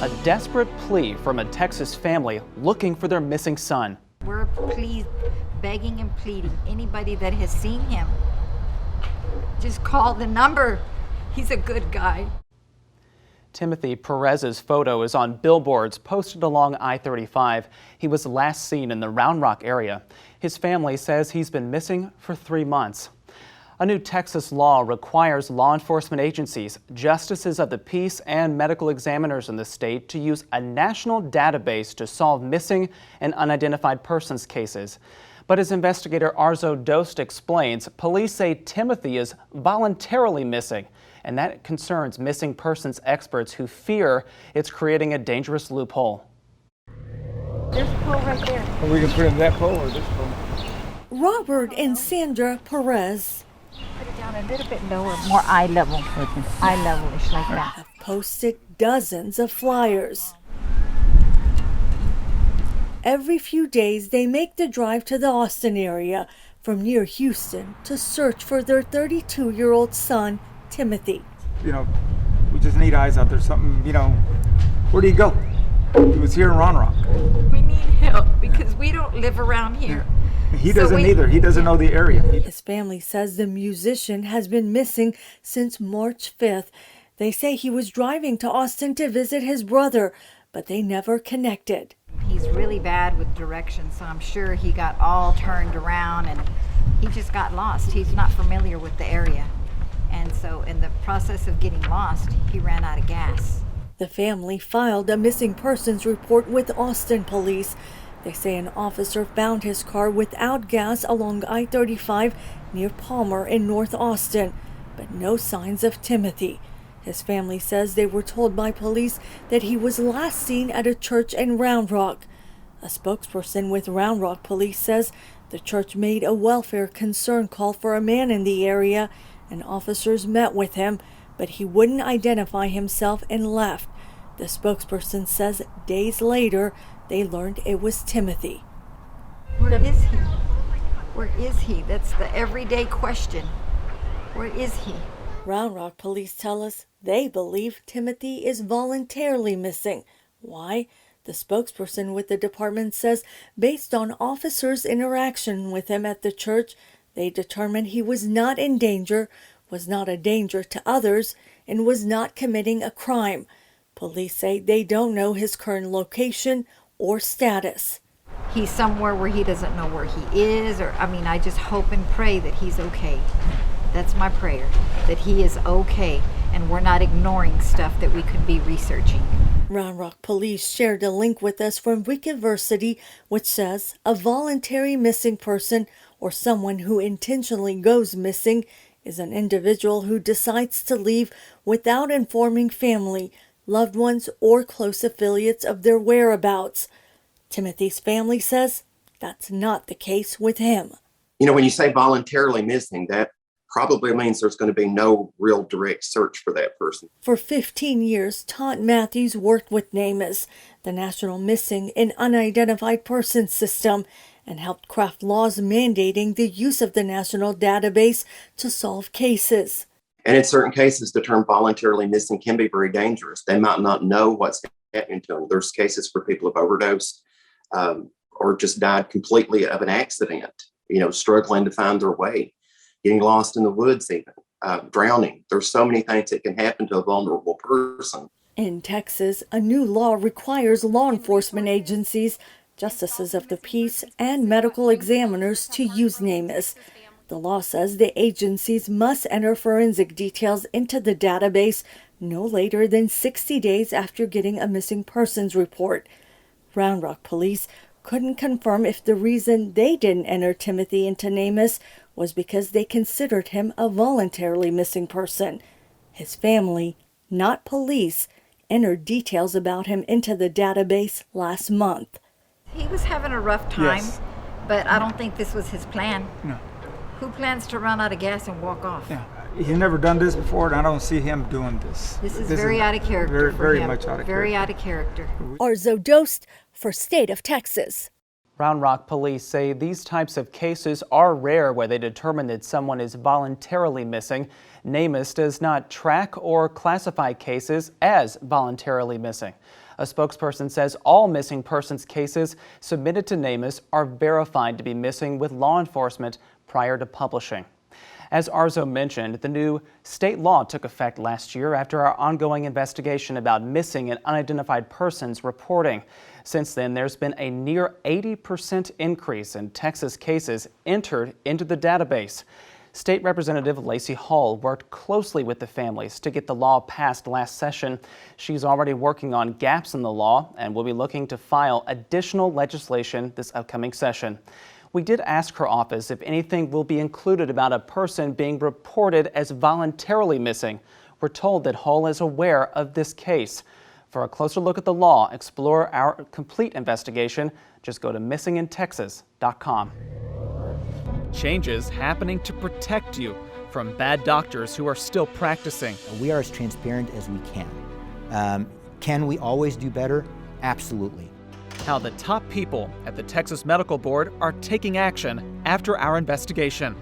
A desperate plea from a Texas family looking for their missing son. We're begging and pleading. Anybody that has seen him, just call the number. He's a good guy. Timothy Perez's photo is on billboards posted along I-35. He was last seen in the Round Rock area. His family says he's been missing for 3 months. A new Texas law requires law enforcement agencies, justices of the peace, and medical examiners in the state to use a national database to solve missing and unidentified persons cases. But as investigator Arzo Dost explains, police say Timothy is voluntarily missing, and that concerns missing persons experts who fear it's creating a dangerous loophole. There's a pole right there. Well, we can put in that pole or this pole. Robert and Sandra Perez Put it down a little bit lower, more eye level. Eye level-ish like that. have posted dozens of flyers. Every few days, they make the drive to the Austin area from near Houston to search for their 32-year-old son, Timothy. You know, we just need eyes out there. Something, you know, where did he go? He was here in Round Rock. We need help because we don't live around here. He doesn't either. He doesn't know the area. His family says the musician has been missing since March 5th. They say he was driving to Austin to visit his brother, but they never connected. He's really bad with directions, so I'm sure he got all turned around and he just got lost. He's not familiar with the area. And so in the process of getting lost, he ran out of gas. The family filed a missing persons report with Austin police. They say an officer found his car without gas along I-35 near Palmer in North Austin, but no signs of Timothy. His family says they were told by police that he was last seen at a church in Round Rock. A spokesperson with Round Rock Police says the church made a welfare concern call for a man in the area, and officers met with him, but he wouldn't identify himself and left. The spokesperson says days later, they learned it was Timothy. Where is he? Where is he? That's the everyday question. Where is he? Round Rock police tell us they believe Timothy is voluntarily missing. Why? The spokesperson with the department says based on officers' interaction with him at the church, they determined he was not in danger, was not a danger to others, and was not committing a crime. Police say they don't know his current location or status. He's somewhere where he doesn't know where he is, I just hope and pray that he's okay. That's my prayer, that he is okay and we're not ignoring stuff that we could be researching. Round Rock police shared a link with us from Wikiversity, which says a voluntary missing person or someone who intentionally goes missing is an individual who decides to leave without informing family, loved ones, or close affiliates of their whereabouts. Timothy's family says that's not the case with him. You know, when you say voluntarily missing, that probably means there's going to be no real direct search for that person. For 15 years, Todd Matthews worked with NamUs, the National Missing and Unidentified Persons System, and helped craft laws mandating the use of the national database to solve cases. And in certain cases, the term voluntarily missing can be very dangerous. They might not know what's happening to them. There's cases where people have overdosed or just died completely of an accident, struggling to find their way, getting lost in the woods even, drowning. There's so many things that can happen to a vulnerable person. In Texas, a new law requires law enforcement agencies, justices of the peace, and medical examiners to use NamUs. The law says the agencies must enter forensic details into the database no later than 60 days after getting a missing persons report. Round Rock police couldn't confirm if the reason they didn't enter Timothy into NamUs was because they considered him a voluntarily missing person. His family, not police, entered details about him into the database last month. He was having a rough time, Yes. but I don't think this was his plan. No. Who plans to run out of gas and walk off? Yeah. He's never done this before, and I don't see him doing this. This is very out of character Very, for very him. much out of Very character. out of character. Arzo Dost for State of Texas. Round Rock police say these types of cases are rare where they determine that someone is voluntarily missing. NamUs does not track or classify cases as voluntarily missing. A spokesperson says all missing persons cases submitted to NamUs are verified to be missing with law enforcement prior to publishing. As Arzo mentioned, the new state law took effect last year after our ongoing investigation about missing and unidentified persons reporting. Since then, there's been a near 80% increase in Texas cases entered into the database. State Representative Lacey Hall worked closely with the families to get the law passed last session. She's already working on gaps in the law and will be looking to file additional legislation this upcoming session. We did ask her office if anything will be included about a person being reported as voluntarily missing. We're told that Hall is aware of this case. For a closer look at the law, explore our complete investigation, just go to missingintexas.com. Changes happening to protect you from bad doctors who are still practicing. We are as transparent as we can. Can we always do better? Absolutely. How the top people at the Texas Medical Board are taking action after our investigation.